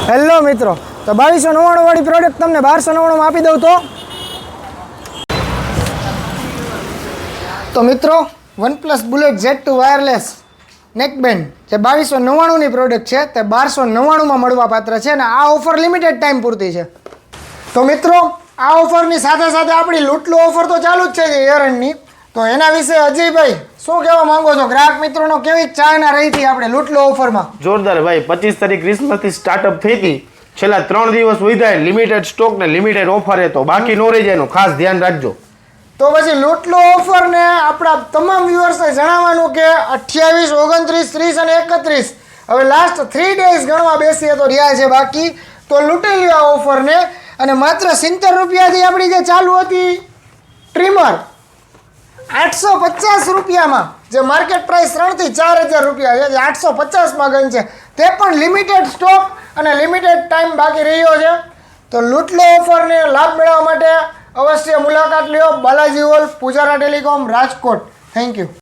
Hello મિત્રો, તો 2299 વાળી પ્રોડક્ટ તમને 1299 માં આપી દઉં તો મિત્રો OnePlus Bullet Z2 wireless neckband જે 2299 ની પ્રોડક્ટ છે તે 1299 માં મળવા પાત્ર છે અને આ ઓફર લિમિટેડ ટાઈમ પૂરતી છે. તો મિત્રો આ ઓફરની સાથે સાથે આપણી લૂંટલો ઓફર તો ચાલુ જ છે એરનની. તો એના વિશે અજયભાઈ શું કહેવા માંગો છો? ગ્રાહક મિત્રોનો કેવી ચાહના રહી હતી આપણે લૂંટલો ઓફરમાં? જોરદાર ભાઈ. 25 તારીખ ક્રિસમસથી સ્ટાર્ટઅપ થઈ હતી. છેલ્લા 3 દિવસ વધ્યા લિમિટેડ સ્ટોક ને લિમિટેડ ઓફર હતો, બાકી નો રહી જાય એનું ખાસ ધ્યાન રાખજો. તો પછી લૂંટલો ઓફર ને આપણા તમામ વ્યુઅર્સને જણાવવાનું કે 28, 29, 30 અને 31 હવે લાસ્ટ 3 ડેઝ ગણવા બેસીએ તો રહ્યા છે બાકી. તો લૂંટી લ્યો આ ઓફરને અને માત્ર 70 રૂપિયાથી આપણી જે ચાલુ હતી ટ્રીમર 850 રૂપિયામાં, જે માર્કેટ પ્રાઇસ 3 થી 4000 રૂપિયા છે, જે 850માં ગન છે, તે પણ લિમિટેડ સ્ટોક અને લિમિટેડ ટાઈમ બાકી રહ્યો છે. તો લૂંટલો ઓફરને લાભ મેળવવા માટે અવશ્ય મુલાકાત લ્યો Balaji hall, Pujara telecom, Rajkot. Thank you.